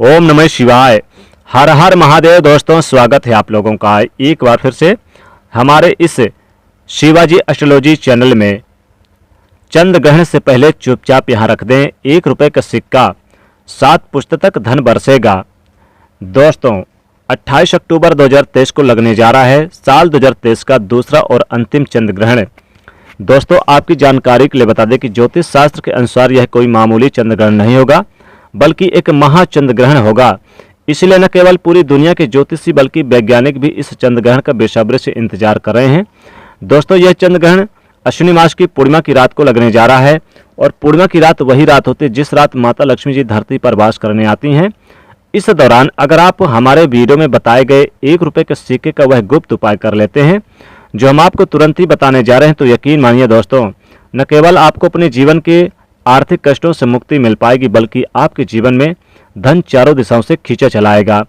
ओम नमः शिवाय। हर हर महादेव। दोस्तों, स्वागत है आप लोगों का एक बार फिर से हमारे इस शिवाजी एस्ट्रोलॉजी चैनल में। चंद्र ग्रहण से पहले चुपचाप यहाँ रख दें, 1 रुपये का सिक्का 7 पुश्त तक धन बरसेगा। दोस्तों, 28 अक्टूबर 2023 को लगने जा रहा है साल 2023 का दूसरा और अंतिम चंद्र ग्रहण। दोस्तों, आपकी जानकारी के लिए बता दें कि ज्योतिष शास्त्र के अनुसार यह कोई मामूली चंद्र ग्रहण नहीं होगा, बल्कि एक महाचंद्र ग्रहण होगा। इसलिए न केवल पूरी दुनिया के ज्योतिषी बल्कि वैज्ञानिक भी इस चंद्र ग्रहण का बेसब्री से इंतजार कर रहे हैं। दोस्तों, यह चंद्र ग्रहण अश्विनी मास की पूर्णिमा की रात को लगने जा रहा है और पूर्णिमा की रात वही रात होती है जिस रात माता लक्ष्मी जी धरती पर वास करने आती हैं। इस दौरान अगर आप हमारे वीडियो में बताए गए 1 रुपये के सिक्के का वह गुप्त उपाय कर लेते हैं जो हम आपको तुरंत ही बताने जा रहे हैं, तो यकीन मानिए दोस्तों, न केवल आपको अपने जीवन के आर्थिक कष्टों से मुक्ति मिल पाएगी, बल्कि आपके जीवन में धन चारों दिशाओं से खींचा चलाएगा।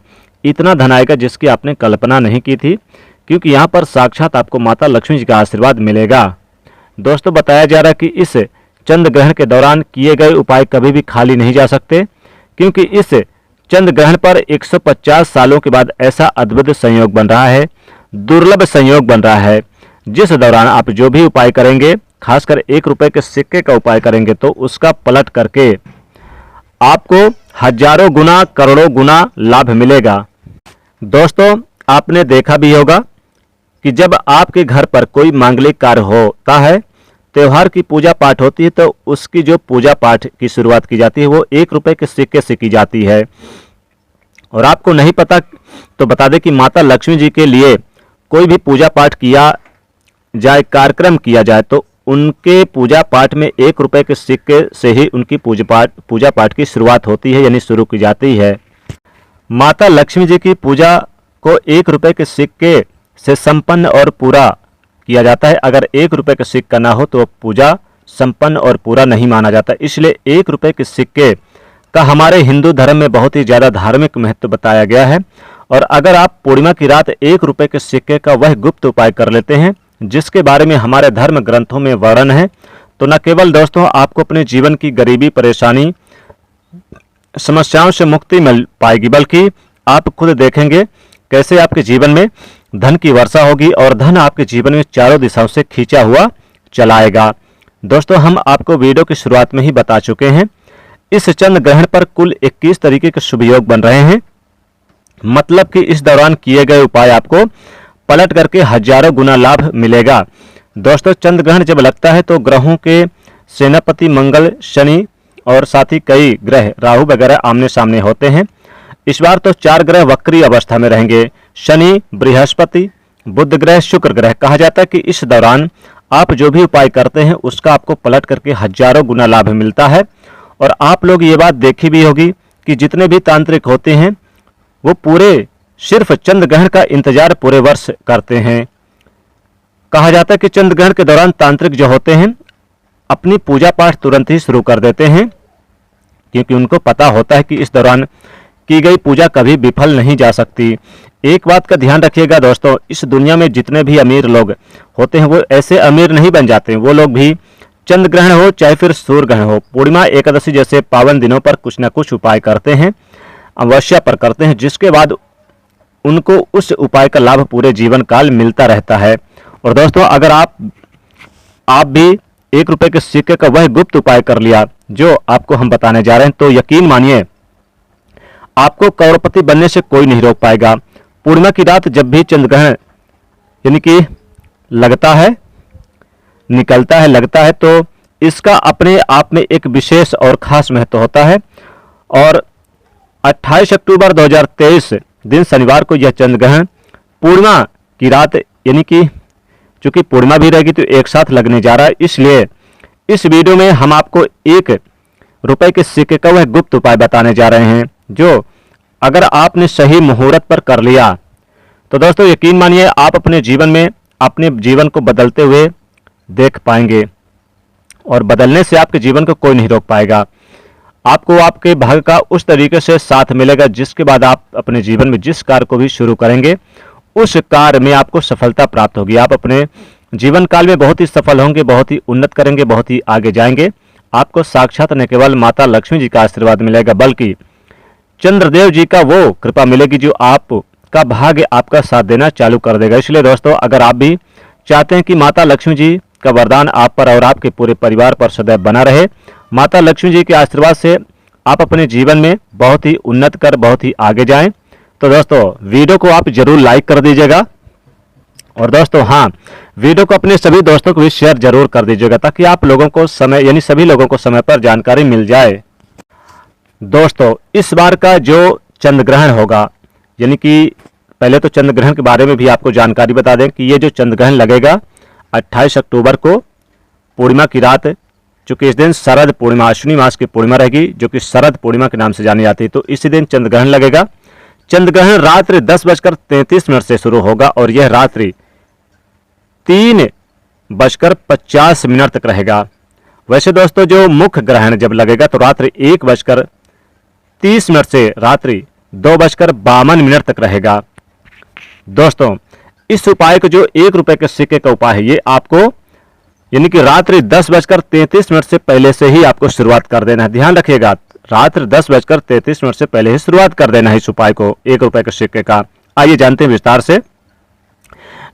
इतना धन आएगा जिसकी आपने कल्पना नहीं की थी, क्योंकि यहाँ पर साक्षात आपको माता लक्ष्मी जी का आशीर्वाद मिलेगा। दोस्तों, बताया जा रहा है कि इस चंद्र ग्रहण के दौरान किए गए उपाय कभी भी खाली नहीं जा सकते, क्योंकि इस चंद्र ग्रहण पर 150 सालों के बाद ऐसा अद्भुत संयोग बन रहा है, दुर्लभ संयोग बन रहा है, जिस दौरान आप जो भी उपाय करेंगे, खासकर 1 रुपये के सिक्के का उपाय करेंगे, तो उसका पलट करके आपको हजारों गुना करोड़ों गुना लाभ मिलेगा। दोस्तों, आपने देखा भी होगा कि जब आपके घर पर कोई मांगलिक कार्य होता है, त्योहार की पूजा पाठ होती है, तो उसकी जो पूजा पाठ की शुरुआत की जाती है वो 1 रुपये के सिक्के से की जाती है। और आपको नहीं पता तो बता दें कि माता लक्ष्मी जी के लिए कोई भी पूजा पाठ किया जाए, कार्यक्रम किया जाए, तो उनके पूजा पाठ में 1 रुपये के सिक्के से ही उनकी पूजा पाठ की शुरुआत होती है, यानी शुरू की जाती है। माता लक्ष्मी जी की पूजा को 1 रुपये के सिक्के से संपन्न और पूरा किया जाता है। अगर 1 रुपये का सिक्का ना हो तो पूजा संपन्न और पूरा नहीं माना जाता। इसलिए 1 रुपये के सिक्के का हमारे हिंदू धर्म में बहुत ही ज़्यादा धार्मिक महत्व बताया गया है। और अगर आप पूर्णिमा की रात 1 रुपये के सिक्के का वह गुप्त उपाय कर लेते हैं जिसके बारे में हमारे धर्म ग्रंथों में वर्णन है, तो न केवल दोस्तों आपको अपने जीवन की गरीबी, परेशानी, समस्याओं से मुक्ति मिल पाएगी, बल्कि आप खुद देखेंगे कैसे आपके जीवन में धन की वर्षा होगी और धन आपके जीवन में चारों दिशाओं से खींचा हुआ चलाएगा। दोस्तों, हम आपको वीडियो की शुरुआत में ही बता चुके हैं, इस चंद्र ग्रहण पर कुल 21 तरीके के शुभ योग बन रहे हैं। मतलब कि इस दौरान किए गए उपाय आपको पलट करके हजारों गुना लाभ मिलेगा। दोस्तों, चंद्र ग्रहण जब लगता है तो ग्रहों के सेनापति मंगल, शनि और साथ ही कई ग्रह राहु वगैरह आमने सामने होते हैं। इस बार तो 4 ग्रह वक्री अवस्था में रहेंगे, शनि, बृहस्पति, बुध ग्रह, शुक्र ग्रह। कहा जाता है कि इस दौरान आप जो भी उपाय करते हैं उसका आपको पलट करके हजारों गुना लाभ मिलता है। और आप लोग ये बात देखी भी होगी कि जितने भी तांत्रिक होते हैं वो पूरे सिर्फ चंद्र ग्रहण का इंतजार पूरे वर्ष करते हैं। कहा जाता है कि चंद्र ग्रहण के दौरान तांत्रिक जो होते हैं अपनी पूजा पाठ तुरंत ही शुरू कर देते हैं, क्योंकि उनको पता होता है कि इस दौरान की गई पूजा कभी विफल नहीं जा सकती। एक बात का ध्यान रखिएगा दोस्तों, इस दुनिया में जितने भी अमीर लोग होते हैं वो ऐसे अमीर नहीं बन जाते। वो लोग भी चंद्र ग्रहण हो चाहे फिर सूर्य ग्रहण हो, पूर्णिमा, एकादशी जैसे पावन दिनों पर कुछ न कुछ उपाय करते हैं, अवश्य पर करते हैं, जिसके बाद उनको उस उपाय का लाभ पूरे जीवन काल मिलता रहता है। और दोस्तों, अगर आप भी 1 रुपये के सिक्के का वह गुप्त उपाय कर लिया जो आपको हम बताने जा रहे हैं, तो यकीन मानिए आपको करोड़पति बनने से कोई नहीं रोक पाएगा। पूर्णिमा की रात जब भी चंद्र ग्रहण यानी कि लगता है, निकलता है, लगता है, तो इसका अपने आप में एक विशेष और खास महत्व होता है। और 28 अक्टूबर 2023 दिन शनिवार को यह चंद्र ग्रहण पूर्णिमा की रात, यानी कि चूंकि पूर्णिमा भी रहेगी तो एक साथ लगने जा रहा है, इसलिए इस वीडियो में हम आपको 1 रुपये के सिक्के का वह गुप्त उपाय बताने जा रहे हैं जो अगर आपने सही मुहूर्त पर कर लिया तो दोस्तों यकीन मानिए आप अपने जीवन में अपने जीवन को बदलते हुए देख पाएंगे और बदलने से आपके जीवन को कोई नहीं रोक पाएगा। आपको आपके भाग्य का उस तरीके से साथ मिलेगा जिसके बाद आप अपने जीवन में जिस कार्य को भी शुरू करेंगे उस कार्य में आपको सफलता प्राप्त होगी। आप अपने जीवन काल में बहुत ही सफल होंगे, बहुत ही उन्नत करेंगे, बहुत ही आगे जाएंगे। आपको साक्षात न केवल माता लक्ष्मी जी का आशीर्वाद मिलेगा बल्कि चंद्रदेव जी का वो कृपा मिलेगी जो आपका भाग्य आपका साथ देना चालू कर देगा। इसलिए दोस्तों, अगर आप भी चाहते हैं कि माता लक्ष्मी जी का वरदान आप पर और आपके पूरे परिवार पर सदैव बना रहे, माता लक्ष्मी जी के आशीर्वाद से आप अपने जीवन में बहुत ही उन्नत कर बहुत ही आगे जाएं, तो दोस्तों वीडियो को आप जरूर लाइक कर दीजिएगा। और दोस्तों हाँ, वीडियो को अपने सभी दोस्तों को भी शेयर जरूर कर दीजिएगा, ताकि आप लोगों को समय यानी सभी लोगों को समय पर जानकारी मिल जाए। दोस्तों, इस बार का जो चंद्र ग्रहण होगा, यानी कि पहले तो चंद्र ग्रहण के बारे में भी आपको जानकारी बता दें कि ये जो चंद्र ग्रहण लगेगा 28 अक्टूबर को पूर्णिमा की रात, चूंकि इस दिन शरद पूर्णिमा, अश्विनी मास की पूर्णिमा रहेगी, जो कि शरद पूर्णिमा के नाम से जानी जाती है, तो इसी दिन चंद्र ग्रहण लगेगा। चंद्र ग्रहण रात्रि 10:33 से शुरू होगा और यह रात्रि 3:50 तक रहेगा। वैसे दोस्तों, जो मुख्य ग्रहण जब लगेगा तो रात्रि 1:30 से रात्रि 2:52 तक रहेगा। दोस्तों, इस उपाय को जो 1 रुपए के सिक्के का उपाय है, ये आपको यानी कि रात्रि 10:33 से पहले से ही आपको शुरुआत कर देना है। ध्यान रखिएगा, रात्रि 10:33 से पहले ही शुरुआत कर देना है इस उपाय को 1 रुपए के सिक्के का। आइए जानते हैं विस्तार से।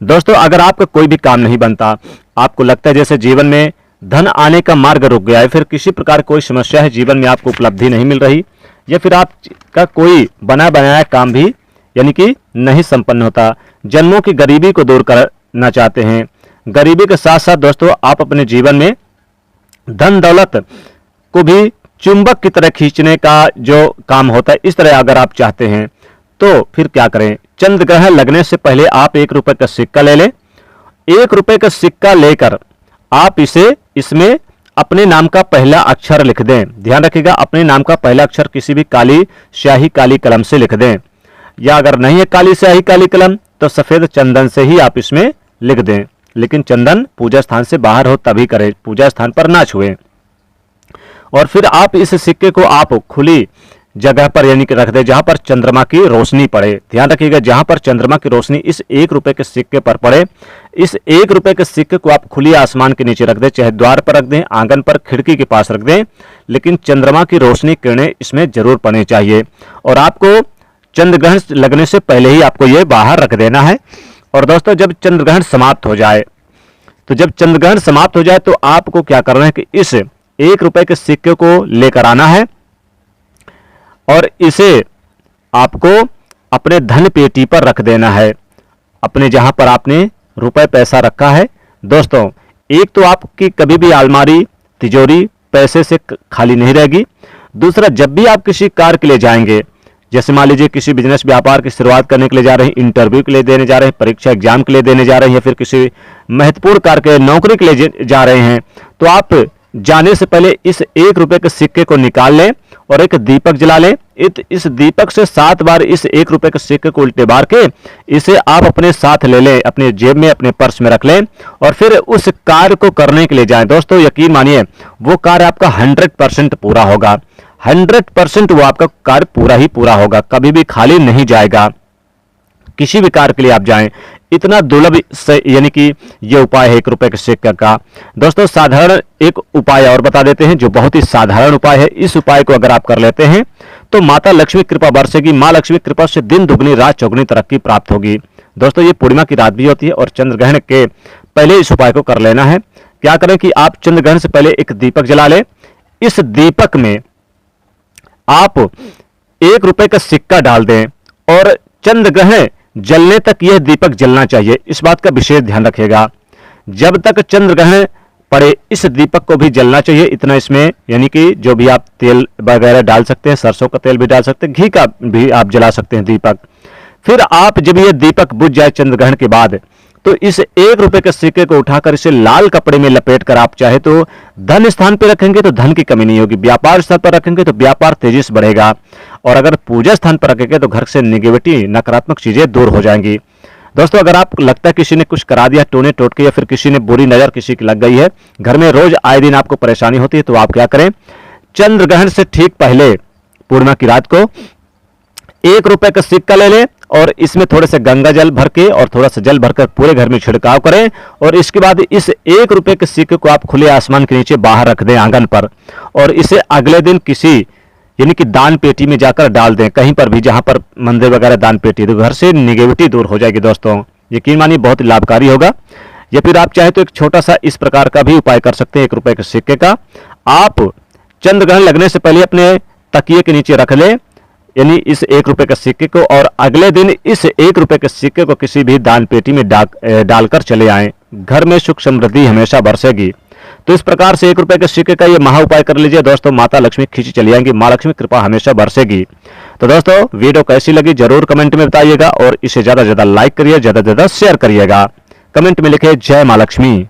दोस्तों, अगर आपका कोई भी काम नहीं बनता, आपको लगता है जैसे जीवन में धन आने का मार्ग रुक गया है, फिर किसी प्रकार कोई समस्या है, जीवन में आपको उपलब्धि नहीं मिल रही, या फिर आपका कोई बना बनाया काम भी यानी कि नहीं संपन्न होता, जन्मों की गरीबी को दूर करना चाहते हैं, गरीबी के साथ साथ दोस्तों आप अपने जीवन में धन दौलत को भी चुंबक की तरह खींचने का जो काम होता है, इस तरह अगर आप चाहते हैं तो फिर क्या करें। चंद्र ग्रहण लगने से पहले आप 1 रुपए का सिक्का ले लें। 1 रुपए का सिक्का लेकर आप इसमें अपने नाम का पहला अक्षर लिख दें। ध्यान रखिएगा, अपने नाम का पहला अक्षर किसी भी काली स्याही काली कलम से लिख दें, या अगर नहीं है काली स्याही काली कलम तो सफेद चंदन से ही आप इसमें लिख दें, लेकिन चंदन पूजा स्थान से बाहर हो तभी करें, पूजा स्थान पर ना छुएं। और फिर आप इस सिक्के को आप खुली जगह पर यानी कि रख दें जहां पर चंद्रमा की रोशनी पड़े। ध्यान रखिएगा, जहां पर चंद्रमा की रोशनी इस 1 रुपए के सिक्के पर पड़े, इस 1 रुपए के सिक्के को आप खुली आसमान के नीचे रख दें, चाहे द्वार पर रख दें, आंगन पर, खिड़की के पास रख दें, लेकिन चंद्रमा की रोशनी किरणें इसमें जरूर पड़नी चाहिए। और आपको चंद्र ग्रहण लगने से पहले ही आपको ये बाहर रख देना है। और दोस्तों, जब चंद्र ग्रहण समाप्त हो जाए तो आपको क्या करना है कि इस 1 रुपए के सिक्के को लेकर आना है और इसे आपको अपने धन पेटी पर रख देना है, अपने जहां पर आपने रुपए पैसा रखा है। दोस्तों, एक तो आपकी कभी भी अलमारी तिजोरी पैसे से खाली नहीं रहेगी। दूसरा, जब भी आप किसी कार्य के लिए जाएंगे, जैसे मान लीजिए किसी बिजनेस व्यापार की शुरुआत करने के लिए जा रहे हैं, इंटरव्यू के लिए देने जा रहे हैं, परीक्षा एग्जाम के लिए देने जा रहे हैं, या फिर किसी महत्वपूर्ण कार्य के नौकरी के लिए जा रहे हैं, तो आप जाने से पहले इस 1 रुपए के सिक्के को निकाल लें और एक दीपक जला लें। इस दीपक से 7 बार इस 1 रुपए के सिक्के को उल्टे बार के इसे आप अपने साथ ले लें, अपने जेब में, अपने पर्स में रख लें और फिर उस कार्य को करने के लिए जाएं। दोस्तों, यकीन मानिए वो कार्य आपका 100% पूरा होगा, 100% वो आपका कार्य पूरा ही पूरा होगा, कभी भी खाली नहीं जाएगा। किसी भी कार्य के लिए आप जाएं, इतना दुर्लभ यानी कि ये उपाय है 1 रुपए के सिक्के का। दोस्तों, साधारण एक उपाय और बता देते हैं जो बहुत ही साधारण उपाय है। इस उपाय को अगर आप कर लेते हैं तो माता लक्ष्मी कृपा बरसेगी, मां लक्ष्मी कृपा से दिन दुगनी रात चौगुनी तरक्की प्राप्त होगी। दोस्तों, ये पूर्णिमा की रात भी होती है और चंद्र ग्रहण के पहले इस उपाय को कर लेना है। क्या करें कि आप चंद्र ग्रहण से पहले एक दीपक जला लें। इस दीपक में आप 1 रुपए का सिक्का डाल दें और चंद्र ग्रहण जलने तक यह दीपक जलना चाहिए। इस बात का विशेष ध्यान रखिएगा, जब तक चंद्र ग्रहण पड़े इस दीपक को भी जलना चाहिए। इतना इसमें यानी कि जो भी आप तेल वगैरह डाल सकते हैं, सरसों का तेल भी डाल सकते हैं, घी का भी आप जला सकते हैं दीपक। फिर आप जब ये दीपक बुझ जाए चंद्र ग्रहण के बाद, तो इस 1 रुपए के सिक्के को उठाकर इसे लाल कपड़े में लपेट कर आप चाहे तो धन स्थान पर रखेंगे तो धन की कमी नहीं होगी, व्यापार स्थान पर रखेंगे तो व्यापार तेजी से बढ़ेगा, और अगर पूजा स्थान पर रखेंगे तो घर से निगेटिविटी नकारात्मक चीजें दूर हो जाएंगी। दोस्तों, अगर आपको लगता है किसी ने कुछ करा दिया, टोने टोटके, या फिर किसी ने बुरी नजर किसी की लग गई है, घर में रोज आए दिन आपको परेशानी होती है, तो आप क्या करें, चंद्र ग्रहण से ठीक पहले पूर्णिमा की रात को 1 रुपए का सिक्का ले लें और इसमें थोड़े से गंगा जल भर के और थोड़ा सा जल भरकर पूरे घर में छिड़काव करें। और इसके बाद इस 1 रुपए के सिक्के को आप खुले आसमान के नीचे बाहर रख दें आंगन पर, और इसे अगले दिन किसी यानी कि दान पेटी में जाकर डाल दें, कहीं पर भी जहां पर मंदिर वगैरह दान पेटी, तो घर से निगेटिविटी दूर हो जाएगी दोस्तों। यकीन मानिए बहुत ही लाभकारी होगा। या फिर आप चाहें तो एक छोटा सा इस प्रकार का भी उपाय कर सकते हैं। 1 रुपए के सिक्के का आप चंद्र ग्रहण लगने से पहले अपने तकिए के नीचे रख लें, यानी इस 1 रुपए के सिक्के को, और अगले दिन इस 1 रुपए के सिक्के को किसी भी दान पेटी में डालकर चले आएं। घर में सुख समृद्धि हमेशा बरसेगी। तो इस प्रकार से 1 रुपए के सिक्के का ये महा उपाय कर लीजिए दोस्तों, माता लक्ष्मी खींची चली आएंगी, माँ लक्ष्मी कृपा हमेशा बरसेगी। तो दोस्तों वीडियो कैसी लगी जरूर कमेंट में बताइएगा, और इसे ज्यादा से ज्यादा लाइक करिए, ज्यादा से ज्यादा शेयर करिएगा। कमेंट में लिखे जय माँ लक्ष्मी।